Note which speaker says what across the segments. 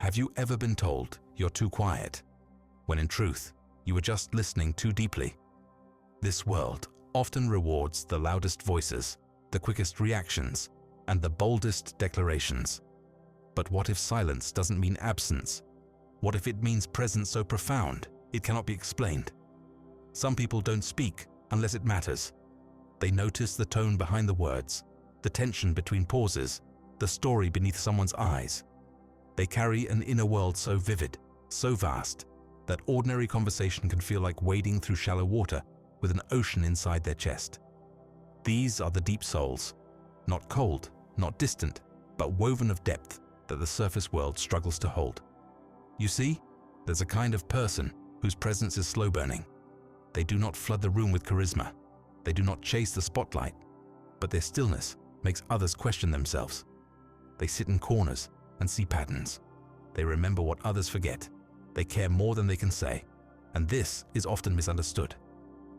Speaker 1: Have you ever been told you're too quiet, when in truth, you were just listening too deeply? This world often rewards the loudest voices, the quickest reactions, and the boldest declarations. But what if silence doesn't mean absence? What if it means presence so profound it cannot be explained? Some people don't speak unless it matters. They notice the tone behind the words, the tension between pauses, the story beneath someone's eyes. They carry an inner world so vivid, so vast, that ordinary conversation can feel like wading through shallow water with an ocean inside their chest. These are the deep souls, not cold, not distant, but woven of depth that the surface world struggles to hold. You see, there's a kind of person whose presence is slow burning. They do not flood the room with charisma. They do not chase the spotlight, but their stillness makes others question themselves. They sit in corners and see patterns. They remember what others forget. They care more than they can say, and this is often misunderstood.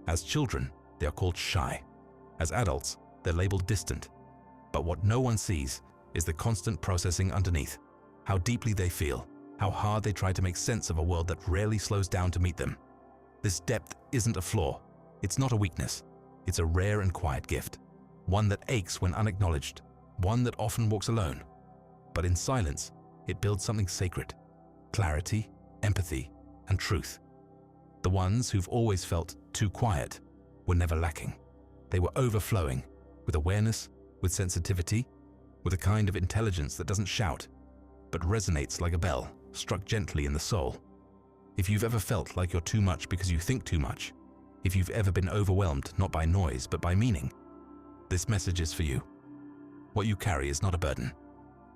Speaker 1: As children, they are called shy. As adults, they're labeled distant. But what no one sees is the constant processing underneath, how deeply they feel, how hard they try to make sense of a world that rarely slows down to meet them. This depth isn't a flaw. It's not a weakness. It's a rare and quiet gift, one that aches when unacknowledged, one that often walks alone. But in silence, it builds something sacred: clarity, empathy, and truth. The ones who've always felt too quiet were never lacking. They were overflowing with awareness, with sensitivity, with a kind of intelligence that doesn't shout, but resonates like a bell struck gently in the soul. If you've ever felt like you're too much because you think too much, if you've ever been overwhelmed not by noise but by meaning, this message is for you. What you carry is not a burden.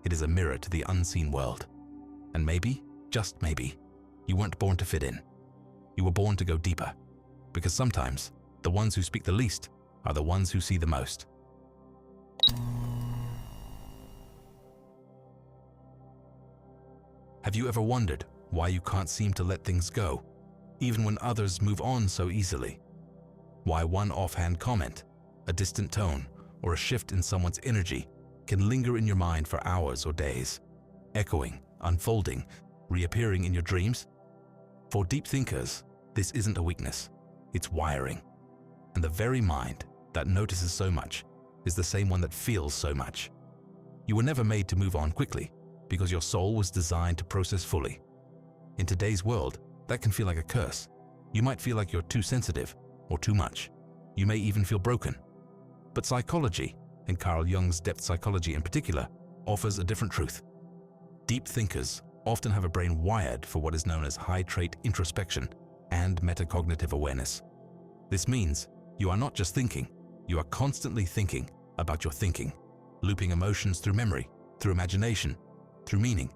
Speaker 1: It is a mirror to the unseen world. And maybe, just maybe, you weren't born to fit in. You were born to go deeper, because sometimes the ones who speak the least are the ones who see the most. Have you ever wondered why you can't seem to let things go, even when others move on so easily? Why one offhand comment, a distant tone, or a shift in someone's energy can linger in your mind for hours or days, echoing, unfolding, reappearing in your dreams? For deep thinkers, this isn't a weakness, it's wiring. And the very mind that notices so much is the same one that feels so much. You were never made to move on quickly because your soul was designed to process fully. In today's world, that can feel like a curse. You might feel like you're too sensitive or too much. You may even feel broken. But psychology, and Carl Jung's depth psychology in particular, offers a different truth. Deep thinkers often have a brain wired for what is known as high-trait introspection and metacognitive awareness. This means you are not just thinking, you are constantly thinking about your thinking, looping emotions through memory, through imagination, through meaning.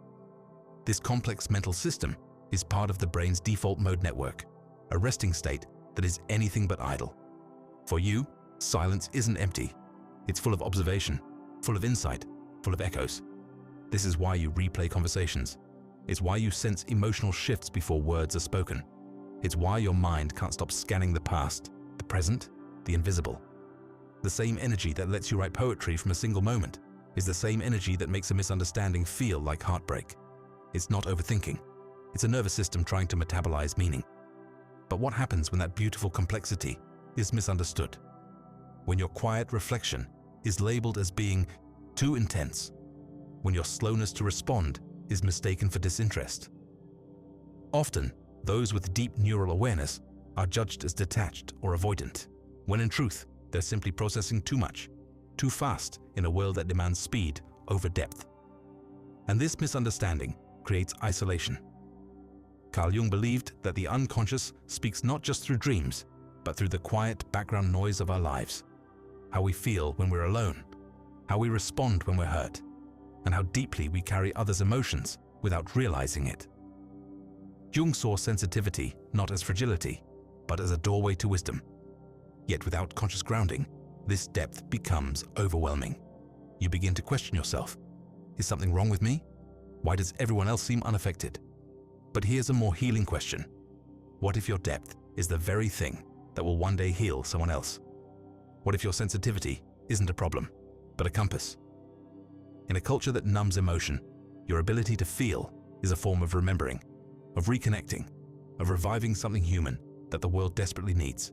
Speaker 1: This complex mental system is part of the brain's default mode network, a resting state that is anything but idle. For you, silence isn't empty. It's full of observation, full of insight, full of echoes. This is why you replay conversations. It's why you sense emotional shifts before words are spoken. It's why your mind can't stop scanning the past, the present, the invisible. The same energy that lets you write poetry from a single moment is the same energy that makes a misunderstanding feel like heartbreak. It's not overthinking. It's a nervous system trying to metabolize meaning. But what happens when that beautiful complexity is misunderstood? When your quiet reflection is labeled as being too intense? When your slowness to respond is mistaken for disinterest? Often, those with deep neural awareness are judged as detached or avoidant, when in truth, they're simply processing too much, too fast in a world that demands speed over depth. And this misunderstanding creates isolation. Carl Jung believed that the unconscious speaks not just through dreams, but through the quiet background noise of our lives. How we feel when we're alone, how we respond when we're hurt, and how deeply we carry others' emotions without realizing it. Jung saw sensitivity not as fragility, but as a doorway to wisdom. Yet without conscious grounding, this depth becomes overwhelming. You begin to question yourself. Is something wrong with me? Why does everyone else seem unaffected? But here's a more healing question. What if your depth is the very thing that will one day heal someone else? What if your sensitivity isn't a problem, but a compass? In a culture that numbs emotion, your ability to feel is a form of remembering, of reconnecting, of reviving something human that the world desperately needs.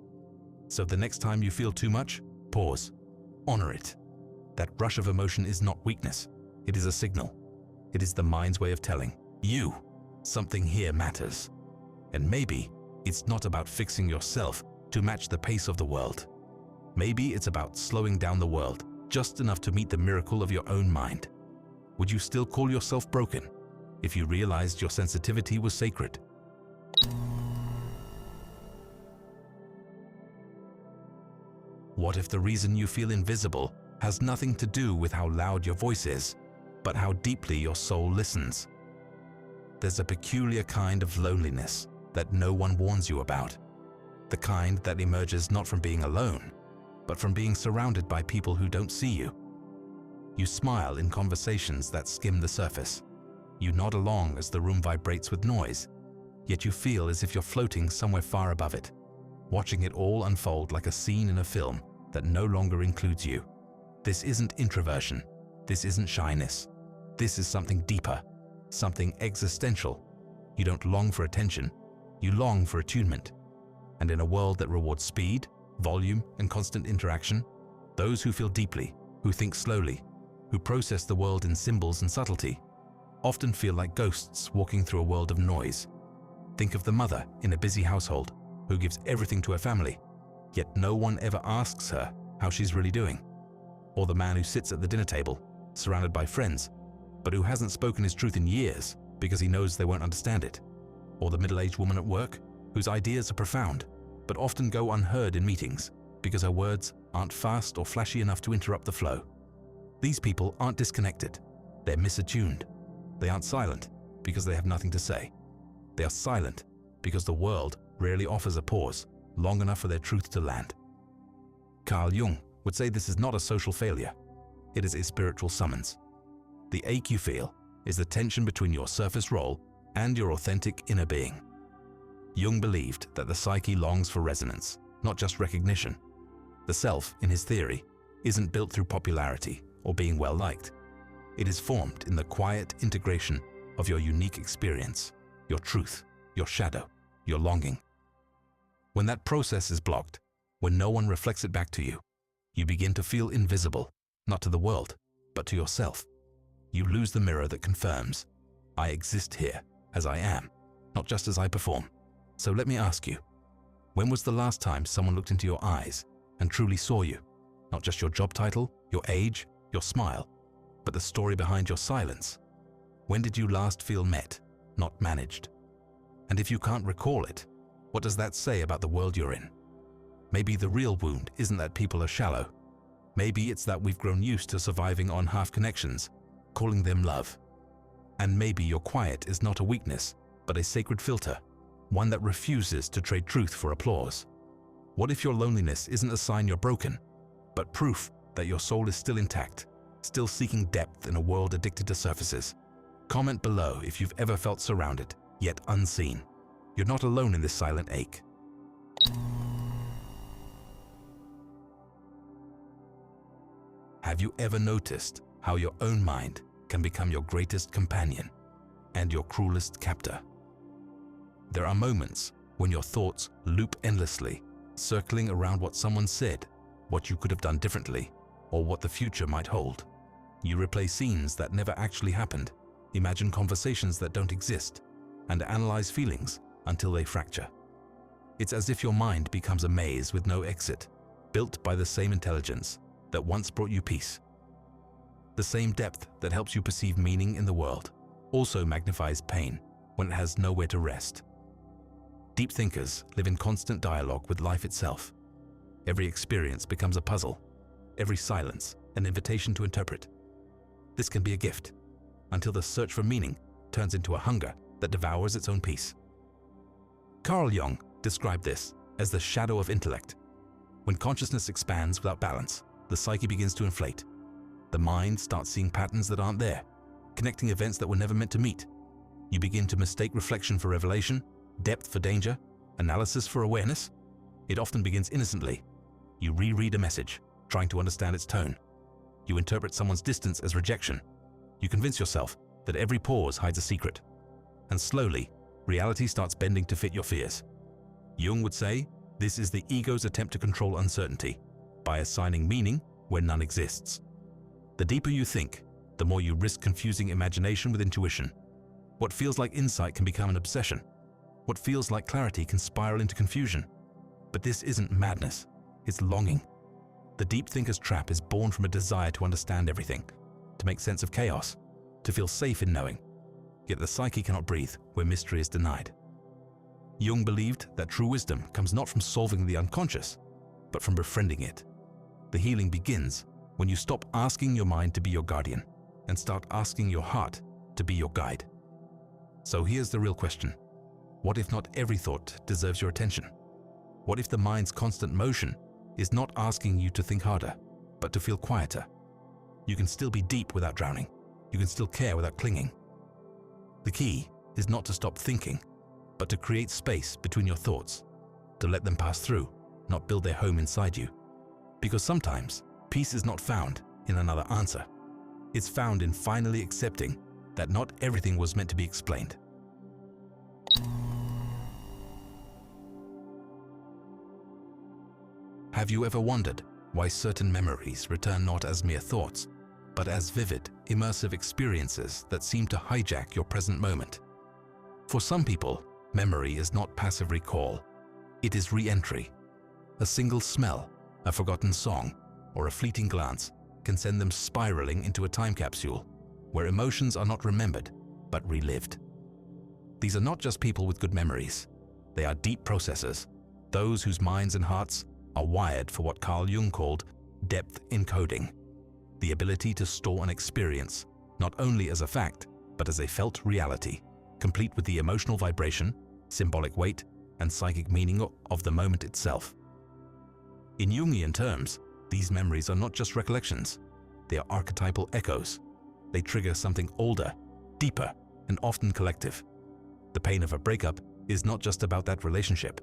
Speaker 1: So the next time you feel too much, pause. Honor it. That rush of emotion is not weakness. It is a signal. It is the mind's way of telling you something here matters. And maybe it's not about fixing yourself to match the pace of the world. Maybe it's about slowing down the world just enough to meet the miracle of your own mind. Would you still call yourself broken if you realized your sensitivity was sacred? What if the reason you feel invisible has nothing to do with how loud your voice is, but how deeply your soul listens? There's a peculiar kind of loneliness that no one warns you about. The kind that emerges not from being alone, but from being surrounded by people who don't see you. You smile in conversations that skim the surface. You nod along as the room vibrates with noise, yet you feel as if you're floating somewhere far above it, watching it all unfold like a scene in a film that no longer includes you. This isn't introversion. This isn't shyness. This is something deeper, something existential. You don't long for attention. You long for attunement. And in a world that rewards speed, volume, and constant interaction, those who feel deeply, who think slowly, who process the world in symbols and subtlety, often feel like ghosts walking through a world of noise. Think of the mother in a busy household who gives everything to her family, yet no one ever asks her how she's really doing. Or the man who sits at the dinner table, surrounded by friends, but who hasn't spoken his truth in years because he knows they won't understand it. Or the middle-aged woman at work, whose ideas are profound, but often go unheard in meetings because her words aren't fast or flashy enough to interrupt the flow. These people aren't disconnected. They're misattuned. They aren't silent because they have nothing to say. They are silent because the world rarely offers a pause long enough for their truth to land. Carl Jung would say this is not a social failure. It is a spiritual summons. The ache you feel is the tension between your surface role and your authentic inner being. Jung believed that the psyche longs for resonance, not just recognition. The self, in his theory, isn't built through popularity or being well-liked. It is formed in the quiet integration of your unique experience, your truth, your shadow, your longing. When that process is blocked, when no one reflects it back to you, you begin to feel invisible, not to the world, but to yourself. You lose the mirror that confirms, I exist here as I am, not just as I perform. So let me ask you, when was the last time someone looked into your eyes and truly saw you? Not just your job title, your age, your smile, but the story behind your silence. When did you last feel met, not managed? And if you can't recall it, what does that say about the world you're in? Maybe the real wound isn't that people are shallow. Maybe it's that we've grown used to surviving on half connections, calling them love. And maybe your quiet is not a weakness, but a sacred filter, one that refuses to trade truth for applause. What if your loneliness isn't a sign you're broken, but proof that your soul is still intact, still seeking depth in a world addicted to surfaces? Comment below if you've ever felt surrounded, yet unseen. You're not alone in this silent ache. Have you ever noticed how your own mind can become your greatest companion and your cruelest captor? There are moments when your thoughts loop endlessly, circling around what someone said, what you could have done differently, or what the future might hold. You replay scenes that never actually happened, imagine conversations that don't exist, and analyze feelings until they fracture. It's as if your mind becomes a maze with no exit, built by the same intelligence that once brought you peace. The same depth that helps you perceive meaning in the world also magnifies pain when it has nowhere to rest. Deep thinkers live in constant dialogue with life itself. Every experience becomes a puzzle, every silence an invitation to interpret. This can be a gift, until the search for meaning turns into a hunger that devours its own peace. Carl Jung described this as the shadow of intellect. When consciousness expands without balance, the psyche begins to inflate. The mind starts seeing patterns that aren't there, connecting events that were never meant to meet. You begin to mistake reflection for revelation, depth for danger, analysis for awareness. It often begins innocently. You reread a message, trying to understand its tone. You interpret someone's distance as rejection. You convince yourself that every pause hides a secret. and slowly, reality starts bending to fit your fears. Jung would say this is the ego's attempt to control uncertainty by assigning meaning where none exists. The deeper you think, the more you risk confusing imagination with intuition. What feels like insight can become an obsession. What feels like clarity can spiral into confusion. But this isn't madness, it's longing. The deep thinker's trap is born from a desire to understand everything, to make sense of chaos, to feel safe in knowing. Yet the psyche cannot breathe where mystery is denied. Jung believed that true wisdom comes not from solving the unconscious, but from befriending it. The healing begins when you stop asking your mind to be your guardian and start asking your heart to be your guide. So here's the real question. What if not every thought deserves your attention? What if the mind's constant motion is not asking you to think harder, but to feel quieter? You can still be deep without drowning. You can still care without clinging. The key is not to stop thinking, but to create space between your thoughts, to let them pass through, not build their home inside you. Because sometimes peace is not found in another answer. It's found in finally accepting that not everything was meant to be explained. Have you ever wondered why certain memories return not as mere thoughts, but as vivid, immersive experiences that seem to hijack your present moment? For some people, memory is not passive recall. It is re-entry. A single smell, a forgotten song, or a fleeting glance can send them spiraling into a time capsule where emotions are not remembered, but relived. These are not just people with good memories. They are deep processors, those whose minds and hearts are wired for what Carl Jung called depth encoding, the ability to store an experience not only as a fact, but as a felt reality, complete with the emotional vibration, symbolic weight, and psychic meaning of the moment itself. In Jungian terms, these memories are not just recollections. They are archetypal echoes. They trigger something older, deeper, and often collective. The pain of a breakup is not just about that relationship.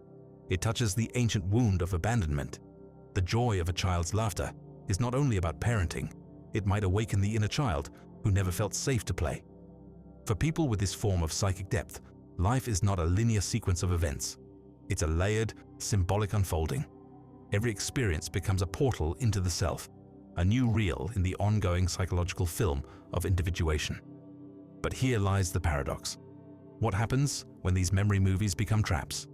Speaker 1: It touches the ancient wound of abandonment. The joy of a child's laughter is not only about parenting. It might awaken the inner child who never felt safe to play. For people with this form of psychic depth, life is not a linear sequence of events. It's a layered, symbolic unfolding. Every experience becomes a portal into the self, a new reel in the ongoing psychological film of individuation. But here lies the paradox. What happens when these memory movies become traps?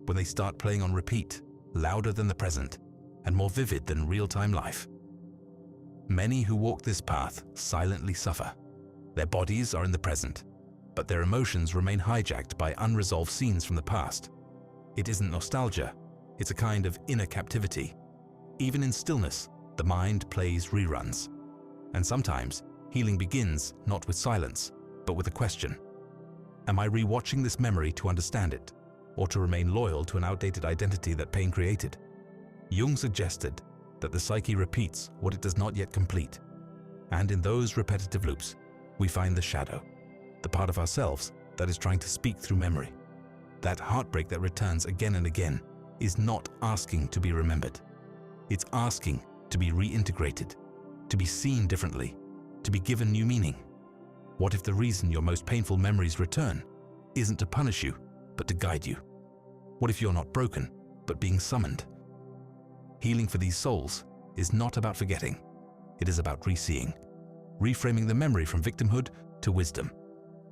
Speaker 1: When they start playing on repeat, louder than the present, and more vivid than real-time life? Many who walk this path silently suffer. Their bodies are in the present, but their emotions remain hijacked by unresolved scenes from the past. It isn't nostalgia, it's a kind of inner captivity. Even in stillness, the mind plays reruns. And sometimes, healing begins not with silence, but with a question. Am I rewatching this memory to understand it, or to remain loyal to an outdated identity that pain created? Jung suggested that the psyche repeats what it does not yet complete. And in those repetitive loops, we find the shadow, the part of ourselves that is trying to speak through memory. That heartbreak that returns again and again is not asking to be remembered. It's asking to be reintegrated, to be seen differently, to be given new meaning. What if the reason your most painful memories return isn't to punish you, but to guide you? What if you're not broken, but being summoned? Healing for these souls is not about forgetting. It is about reseeing, reframing the memory from victimhood to wisdom,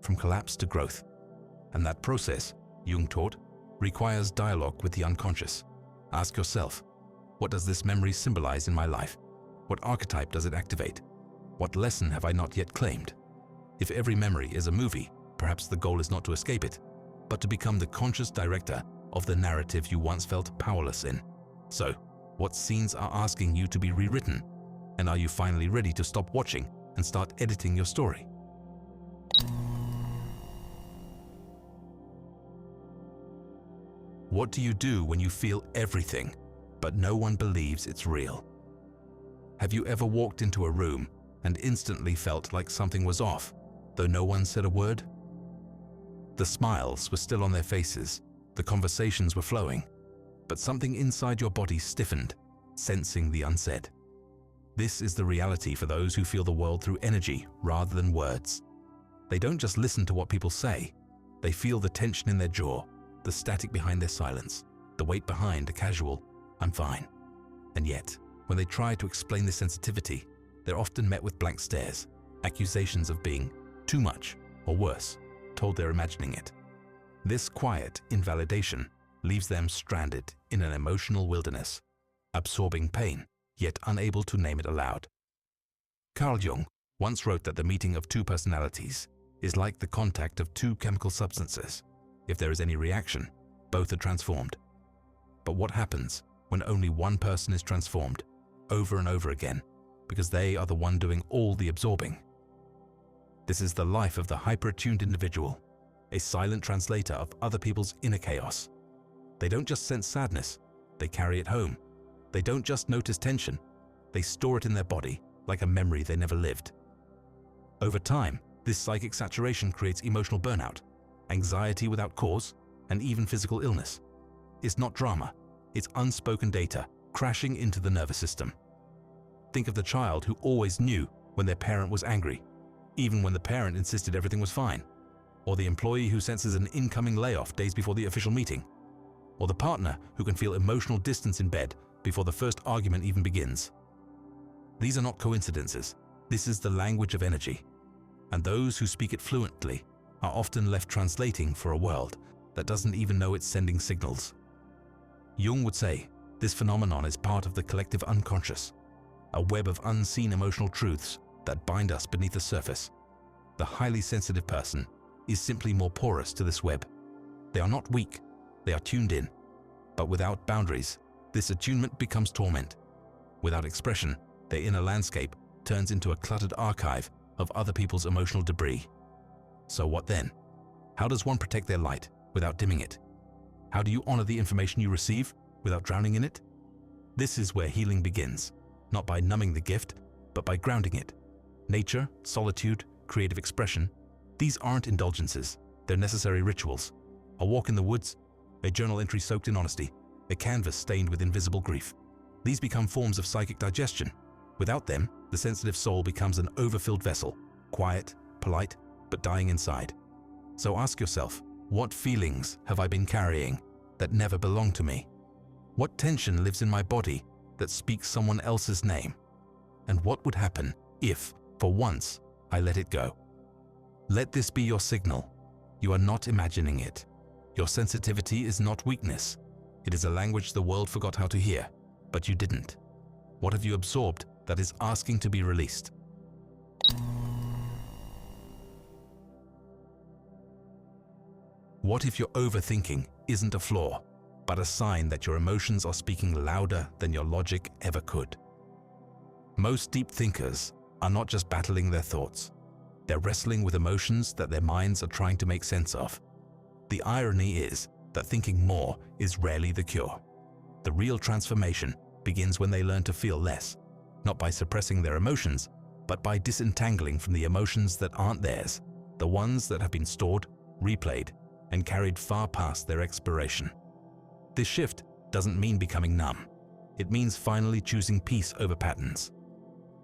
Speaker 1: from collapse to growth. And that process, Jung taught, requires dialogue with the unconscious. Ask yourself, what does this memory symbolize in my life? What archetype does it activate? What lesson have I not yet claimed? If every memory is a movie, perhaps the goal is not to escape it, but to become the conscious director of the narrative you once felt powerless in. So, what scenes are asking you to be rewritten? And are you finally ready to stop watching and start editing your story? What do you do when you feel everything, but no one believes it's real? Have you ever walked into a room and instantly felt like something was off, though no one said a word? The smiles were still on their faces, the conversations were flowing, but something inside your body stiffened, sensing the unsaid. This is the reality for those who feel the world through energy rather than words. They don't just listen to what people say, They feel the tension in their jaw, the static behind their silence, the weight behind a casual, "I'm fine." And yet, when they try to explain this sensitivity, they're often met with blank stares, accusations of being too much, or worse, told they're imagining it. This quiet invalidation leaves them stranded in an emotional wilderness, absorbing pain, yet unable to name it aloud. Carl Jung once wrote that the meeting of two personalities is like the contact of two chemical substances. If there is any reaction, both are transformed. But what happens when only one person is transformed over and over again because they are the one doing all the absorbing? This is the life of the hyper-attuned individual, a silent translator of other people's inner chaos. They don't just sense sadness, they carry it home. They don't just notice tension, they store it in their body like a memory they never lived. Over time, this psychic saturation creates emotional burnout, anxiety without cause, and even physical illness. It's not drama, it's unspoken data crashing into the nervous system. Think of the child who always knew when their parent was angry, even when the parent insisted everything was fine, or the employee who senses an incoming layoff days before the official meeting, or the partner who can feel emotional distance in bed before the first argument even begins. These are not coincidences. This is the language of energy, and those who speak it fluently are often left translating for a world that doesn't even know it's sending signals. Jung would say this phenomenon is part of the collective unconscious, a web of unseen emotional truths that bind us beneath the surface. The highly sensitive person is simply more porous to this web. They are not weak, they are tuned in. But without boundaries, this attunement becomes torment. Without expression, their inner landscape turns into a cluttered archive of other people's emotional debris. So what then? How does one protect their light without dimming it? How do you honor the information you receive without drowning in it? This is where healing begins, not by numbing the gift, but by grounding it. Nature, solitude, creative expression, these aren't indulgences, they're necessary rituals. A walk in the woods, a journal entry soaked in honesty, a canvas stained with invisible grief. These become forms of psychic digestion. Without them, the sensitive soul becomes an overfilled vessel, quiet, polite, but dying inside. So ask yourself, what feelings have I been carrying that never belong to me? What tension lives in my body that speaks someone else's name? And what would happen if, for once, I let it go? Let this be your signal. You are not imagining it. Your sensitivity is not weakness. It is a language the world forgot how to hear, but you didn't. What have you absorbed that is asking to be released? What if your overthinking isn't a flaw, but a sign that your emotions are speaking louder than your logic ever could? Most deep thinkers are not just battling their thoughts. They're wrestling with emotions that their minds are trying to make sense of. The irony is that thinking more is rarely the cure. The real transformation begins when they learn to feel less, not by suppressing their emotions, but by disentangling from the emotions that aren't theirs, the ones that have been stored, replayed, and carried far past their expiration. This shift doesn't mean becoming numb. It means finally choosing peace over patterns.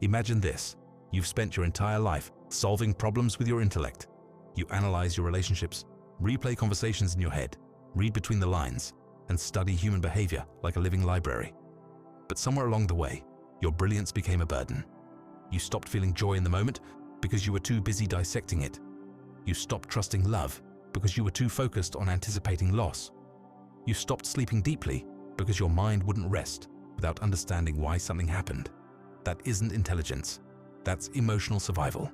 Speaker 1: Imagine this. You've spent your entire life solving problems with your intellect. You analyze your relationships, replay conversations in your head, read between the lines, and study human behavior like a living library. But somewhere along the way, your brilliance became a burden. You stopped feeling joy in the moment because you were too busy dissecting it. You stopped trusting love because you were too focused on anticipating loss. You stopped sleeping deeply because your mind wouldn't rest without understanding why something happened. That isn't intelligence. That's emotional survival.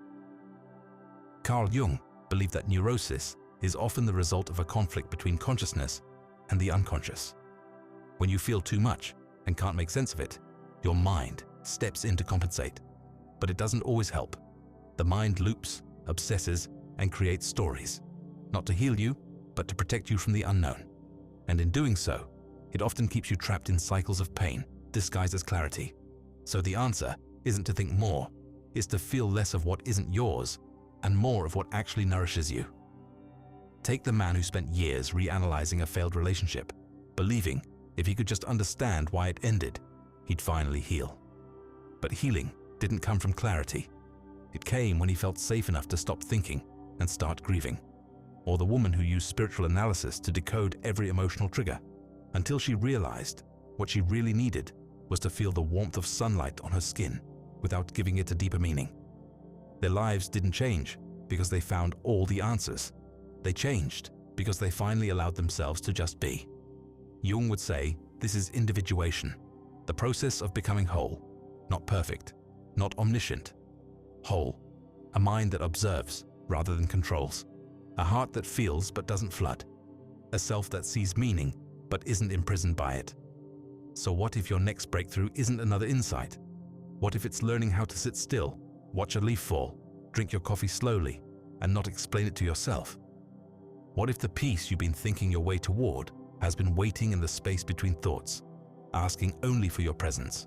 Speaker 1: Carl Jung believed that neurosis is often the result of a conflict between consciousness and the unconscious. When you feel too much and can't make sense of it, your mind steps in to compensate. But it doesn't always help. The mind loops, obsesses, and creates stories, not to heal you, but to protect you from the unknown. And in doing so, it often keeps you trapped in cycles of pain, disguised as clarity. So the answer isn't to think more, it's to feel less of what isn't yours and more of what actually nourishes you. Take the man who spent years reanalyzing a failed relationship, believing if he could just understand why it ended, he'd finally heal. But healing didn't come from clarity. It came when he felt safe enough to stop thinking and start grieving. or the woman who used spiritual analysis to decode every emotional trigger, until she realized what she really needed was to feel the warmth of sunlight on her skin without giving it a deeper meaning. Their lives didn't change because they found all the answers. They changed because they finally allowed themselves to just be. Jung would say this is individuation, the process of becoming whole, not perfect, not omniscient. Whole, a mind that observes rather than controls, a heart that feels but doesn't flood, a self that sees meaning but isn't imprisoned by it. So what if your next breakthrough isn't another insight? What if it's learning how to sit still, watch a leaf fall, drink your coffee slowly, and not explain it to yourself? What if the peace you've been thinking your way toward has been waiting in the space between thoughts, asking only for your presence?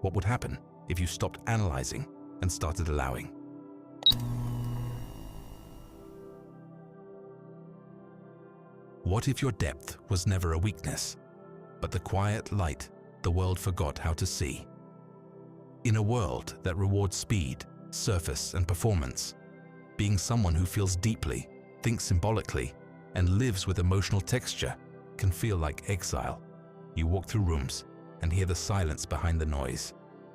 Speaker 1: What would happen if you stopped analyzing and started allowing? What if your depth was never a weakness, but the quiet light the world forgot how to see? In a world that rewards speed, surface, and performance, being someone who feels deeply, thinks symbolically, and lives with emotional texture can feel like exile. You walk through rooms and hear the silence behind the noise.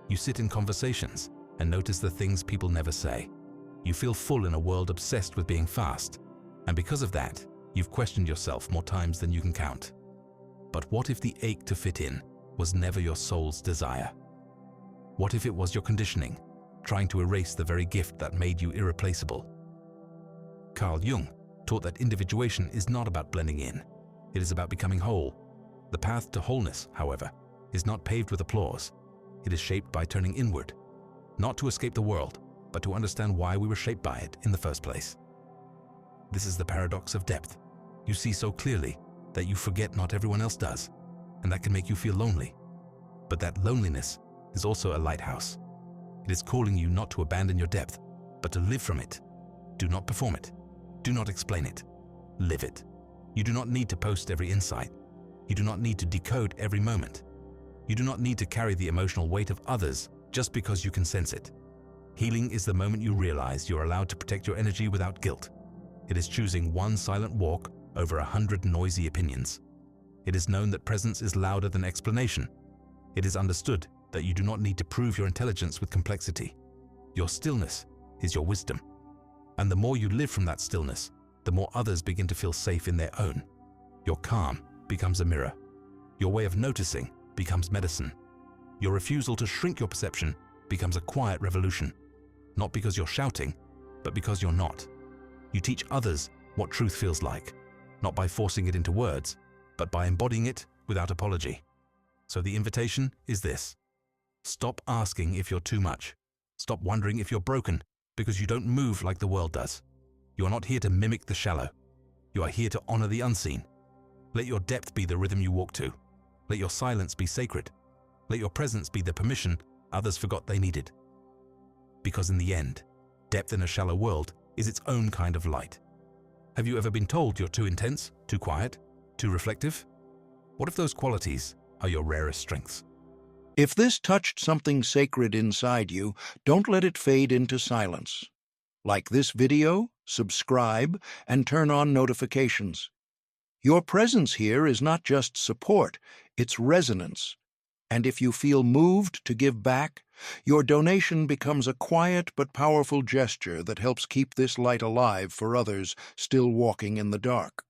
Speaker 1: You sit in conversations and notice the things people never say. You feel full in a world obsessed with being fast, and because of that, you've questioned yourself more times than you can count. But what if the ache to fit in was never your soul's desire? What if it was your conditioning, trying to erase the very gift that made you irreplaceable? Carl Jung taught that individuation is not about blending in. It is about becoming whole. The path to wholeness, however, is not paved with applause. It is shaped by turning inward, not to escape the world, but to understand why we were shaped by it in the first place. This is the paradox of depth. You see so clearly that you forget not everyone else does, and that can make you feel lonely. But that loneliness is also a lighthouse. It is calling you not to abandon your depth, but to live from it. Do not perform it. Do not explain it. Live it. You do not need to post every insight. You do not need to decode every moment. You do not need to carry the emotional weight of others just because you can sense it. Healing is the moment you realize you're allowed to protect your energy without guilt. It is choosing one silent walk over 100 noisy opinions. It is known that presence is louder than explanation. It is understood that you do not need to prove your intelligence with complexity. Your stillness is your wisdom. And the more you live from that stillness, the more others begin to feel safe in their own. Your calm becomes a mirror. Your way of noticing becomes medicine. Your refusal to shrink your perception becomes a quiet revolution. Not because you're shouting, but because you're not. You teach others what truth feels like, not by forcing it into words, but by embodying it without apology. So the invitation is this. Stop asking if you're too much. Stop wondering if you're broken because you don't move like the world does. You are not here to mimic the shallow. You are here to honor the unseen. Let your depth be the rhythm you walk to. Let your silence be sacred. Let your presence be the permission others forgot they needed. Because in the end, depth in a shallow world is its own kind of light. Have you ever been told you're too intense, too quiet, too reflective? What if those qualities are your rarest strengths?
Speaker 2: If this touched something sacred inside you, don't let it fade into silence. Like this video, subscribe, and turn on notifications. Your presence here is not just support, it's resonance. And if you feel moved to give back, your donation becomes a quiet but powerful gesture that helps keep this light alive for others still walking in the dark.